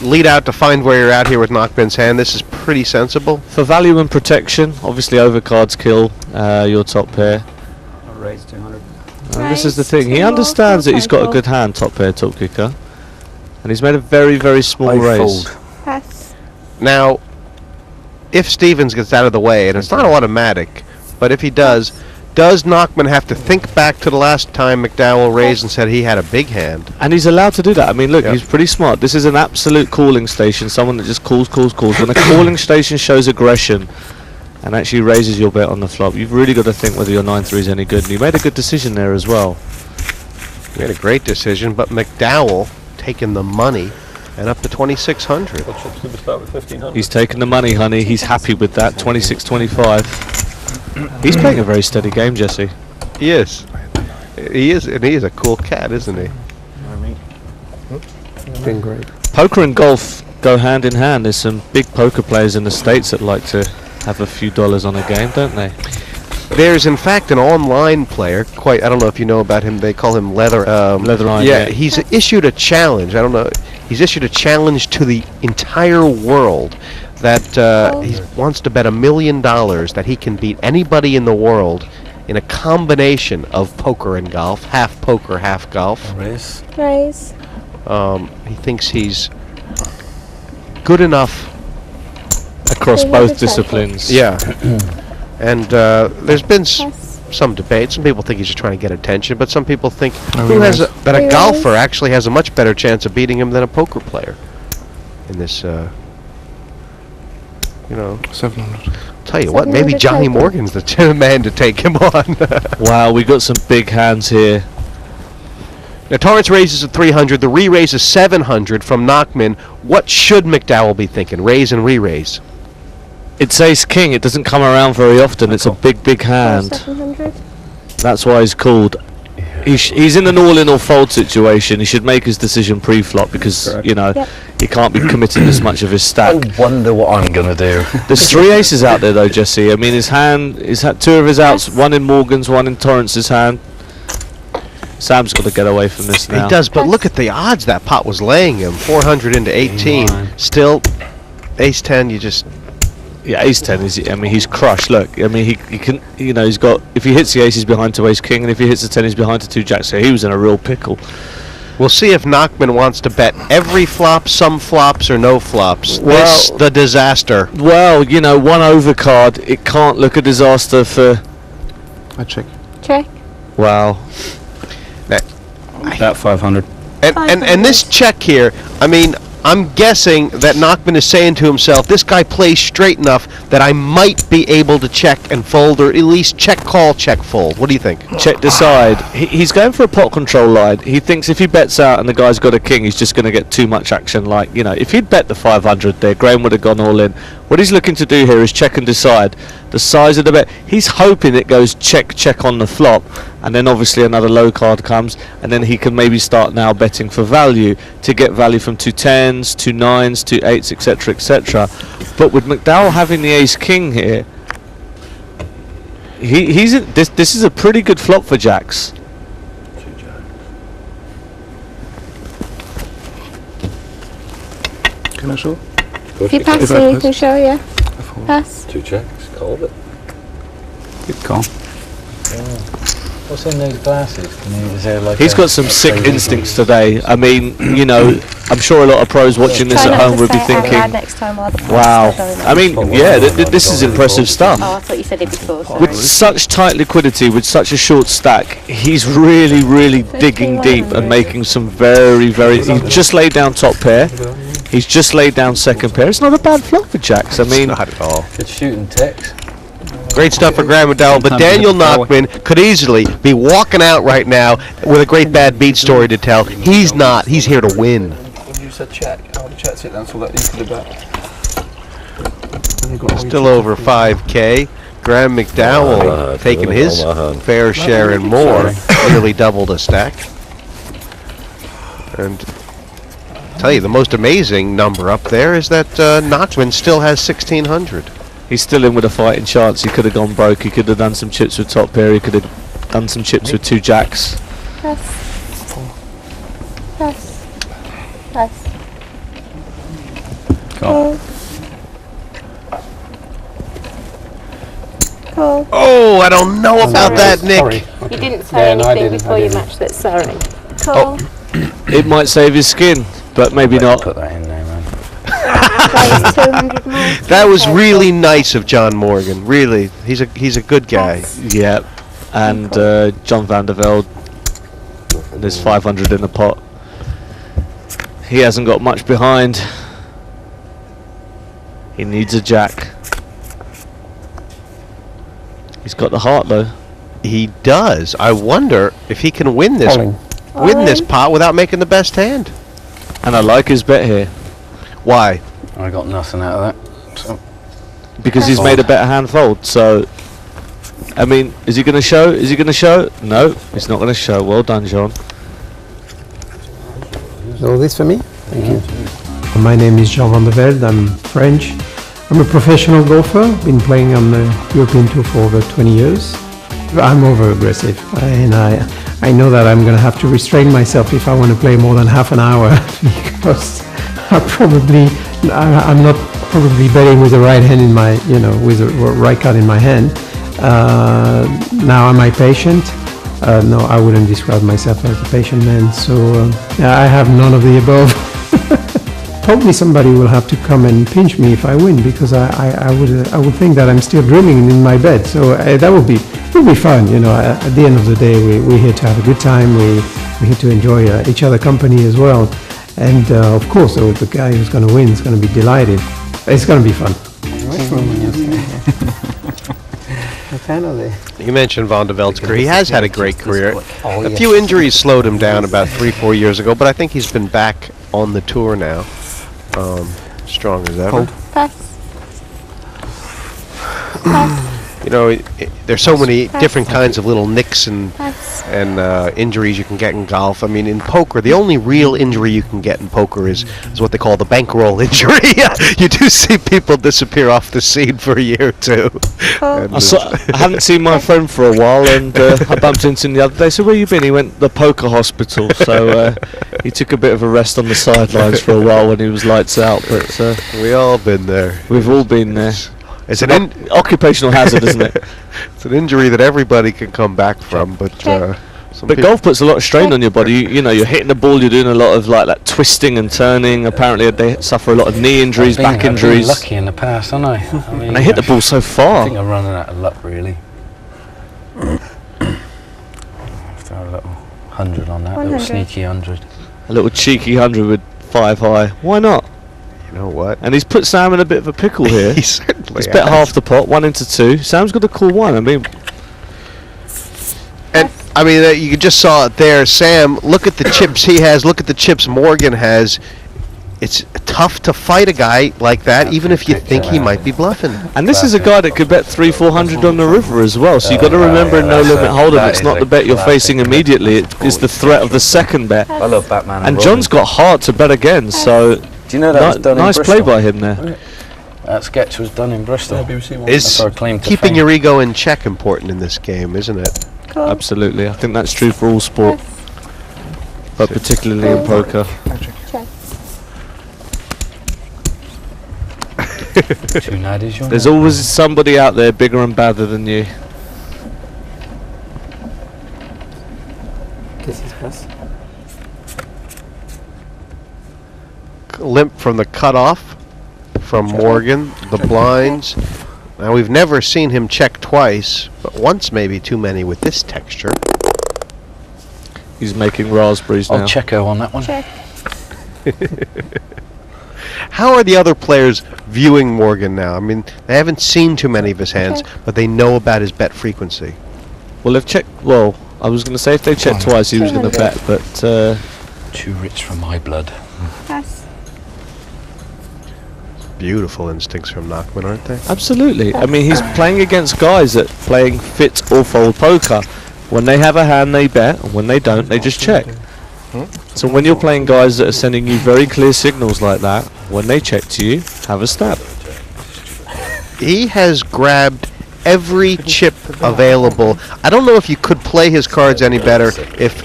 lead out to find where you're at here with Nachman's hand. This is pretty sensible. For value and protection, obviously overcards kill your top pair. I'll raise 200. And this is the thing, he understands that he's got a good hand, top pair, top kicker. And he's made a very, very small raise. Pass. Now, if Stevens gets out of the way, and it's not automatic, but if he does Nachman have to think back to the last time McDowell raised and said he had a big hand? And he's allowed to do that. I mean, look, Yep. he's pretty smart. This is an absolute calling station, someone that just calls. When a calling station shows aggression and actually raises your bet on the flop, you've really got to think whether your 9-3 is any good. And you made a good decision there as well. He made a great decision, but McDowell taking the money and up to 2,600. What chips did we start with? 1,500. He's taken the money, honey. He's happy with that. 26-25. He's playing a very steady game, Jesse. He is. He is, and he is a cool cat, isn't he? Been great. Poker and golf go hand in hand. There's some big poker players in the States that like to have a few dollars on a game, don't they? There's in fact an online player. I don't know if you know about him. They call him Leather. Leatherline, Yeah, yeah. he's issued a challenge. I don't know. He's issued a challenge to the entire world that he wants to bet $1 million that he can beat anybody in the world in a combination of poker and golf, half poker, half golf. Raise. Raise. He thinks he's good enough. Across They both have a cycle. disciplines. Yeah. And there's been Pass. some debate. Some people think he's just trying to get attention, but some people think Oh, that a Realize. golfer actually has a much better chance of beating him than a poker player in this. You know, 700. tell you what, maybe 700 Johnny cycle. Morgan's the man to take him on. Wow, we got some big hands here. Now Torrance raises at 300. The re-raise is 700 from Nachman. What should McDowell be thinking? Raise and re-raise. It's ace king. It doesn't come around very often. It's a big, big hand. 700. That's why he's called. He's in an all-in or fold situation. He should make his decision pre-flop because Correct. you know Yep. he can't be committing this much of his stack. I wonder what I'm gonna do. There's 3 aces out there though, Jesse. I mean, he's had 2 of his outs. Yes. One in Morgan's, one in Torrance's hand. Sam's got to get away from this now. He does, but look at the odds that pot was laying him. 400 into 18. Still, ace 10. You just. Yeah, ace 10 is. I mean, he's crushed. Look, I mean, he can. You know, he's got. If he hits the ace, he's behind to ace king, and if he hits the 10, he's behind to 2 jacks. So he was in a real pickle. We'll see if Nachman wants to bet every flop, some flops, or no flops. Well- This the disaster. Well, you know, one overcard. It can't look a disaster for. I check. Check. Wow. That 500. And this check here, I mean, I'm guessing that Nachman is saying to himself, this guy plays straight enough that I might be able to check and fold, or at least check call, check fold. What do you think? Check decide. He's going for a pot control line. He thinks if he bets out and the guy's got a king, he's just going to get too much action. Like, you know, if he'd bet the 500 there, Graham would have gone all in. What he's looking to do here is check and decide the size of the bet. He's hoping it goes check on the flop, and then obviously another low card comes, and then he can maybe start now betting for value to get value from 2 10s, 2 9s, 2 8s, etc., etc. But with McDowell having the ace king here, this is a pretty good flop for jacks. Can I show? If you pass, If I then you pass. can show, yeah. Pass. 2 checks. Called it. Good call. What's in those glasses? Is there like He's got some sick instincts today. I mean, you know, I'm sure a lot of pros watching this Try at not home to would be say it out loud thinking, next time while the pass wow. is going I on. mean, yeah, this is impressive stuff. Oh, I thought you said it before. Sorry. With such tight liquidity, with such a short stack, he's really, really digging deep and making some very, very... He's just laid down top pair. He's just laid down second pair. It's not a bad flop for jacks. I mean, Not at all. Good shooting ticks. Great stuff for Graham McDowell, but Daniel Nachman could easily be walking out right now with a great bad beat story to tell. He's not. He's here to win. When you said check, I would have checked it then, so that you could have bet. Still over 5K. Graham McDowell taking his fair share and more. Nearly doubled a stack. And tell you, the most amazing number up there is that Nachman still has 1,600. he's still in with a fighting chance. He could have gone broke. He could have done some chips with top pair. He could have done some chips with 2 jacks. Pass. Pass. Pass. Call. Call. Oh, I don't know about that, Nick. Sorry. You didn't say Yeah, no, I anything didn't, before I you didn't. matched that. Sorry. Call. It might save his skin, but maybe not. Put that in there, man. Plays 200 more. That was Okay, really nice of John Morgan. Really, he's a good guy. Pass. Yeah, and John van der Velde. There's 500 in the pot. He hasn't got much behind. He needs a jack. He's got the heart though. He does. I wonder if he can win this All-in. pot without making the best hand. And I like his bet here Why? I got nothing out of that. So, because he's made a better hand fold. So, I mean, is he going to show? Is he going to show? No, he's not going to show. Well done, John. So this for me? Thank you. My name is Jean van der Velde. I'm French. I'm a professional golfer. Been playing on the European Tour for over 20 years. I'm over aggressive, and I know that I'm going to have to restrain myself if I want to play more than half an hour because I'm not probably betting with the right hand in my, with the right card in my hand. Now, am I patient? No, I wouldn't describe myself as a patient man. So I have none of the above. Probably somebody will have to come and pinch me if I win because I would think that I'm still dreaming in my bed. So that would be fun. At the end of the day, we're here to have a good time. We're here to enjoy each other company as well. And of course, the guy who's going to win is going to be delighted. It's going to be fun. You mentioned Van der Velde's career. He has had a great career. Oh, A few injuries slowed him down about 3-4 years ago, but I think he's been back on the tour now, strong as ever. Pass. Pass. There's so many different kinds of little nicks and Pass. injuries you can get in golf. I mean, in poker, the only real injury you can get in poker is what they call the bankroll injury. You do see people disappear off the scene for a year or two. And I haven't seen my friend for a while, and I bumped into him the other day. So where you been? He went to the poker hospital. So he took a bit of a rest on the sidelines for a while when he was lights out. But we all been there. we've all been there. It's an Occupational hazard, isn't it? it's an injury that everybody can come back from, but some But people- golf puts a lot of strain on your body. You're hitting the ball. You're doing a lot of like that twisting and turning. Apparently, they suffer a lot of knee injuries, back I've injuries. been lucky in the past, haven't I? I mean, And they hit the ball so I far. think I'm running out of luck, really. I have to have a little 100 on that, little 100. sneaky 100. A little cheeky 100 with 5 high. Why not? You know what? And he's put Sam in a bit of a pickle here. He certainly He's bet has. half the pot, 1 into 2. Sam's got a cool 1. I mean, And I mean, you just saw it there, Sam. Look at the chips he has. Look at the chips Morgan has. It's tough to fight a guy like that, even if you think he might be bluffing. and this is a guy that could bet 300-400 on the river as well. So you've got to remember in No Limit Hold'em, it's not the bet you're facing immediately. It is the threat of the second bet. I love Batman And John's got heart to bet again. So Do you know that was done nice in play Bristol? by him there. That sketch was done in Bristol. BBC One. Is That's our claim to keeping fame. your ego in check important in this game, isn't it? Call. Absolutely, I think that's true for all sport, but particularly in poker. Check. 2 naddies, you're There's not- always somebody out there bigger and badder than you. Limp from the cutoff from Morgan, the blinds. Now we've never seen him check twice, but once maybe too many with this texture. He's making raspberries now. I'll check-o on that one. Check. How are the other players viewing Morgan now? I mean, they haven't seen too many of his hands, but they know about his bet frequency. Well, they've checked. Well, I was going to say if they checked twice, he was going to bet, but Too rich for my blood. Pass. Beautiful instincts from Nachman, aren't they? absolutely. I mean, he's playing against guys that playing fit or fold poker. When they have a hand, they bet, and when they don't, they just check. So when you're playing guys that are sending you very clear signals like that, when they check to you, have a stab. He has grabbed every chip available. I don't know if you could play his cards any better if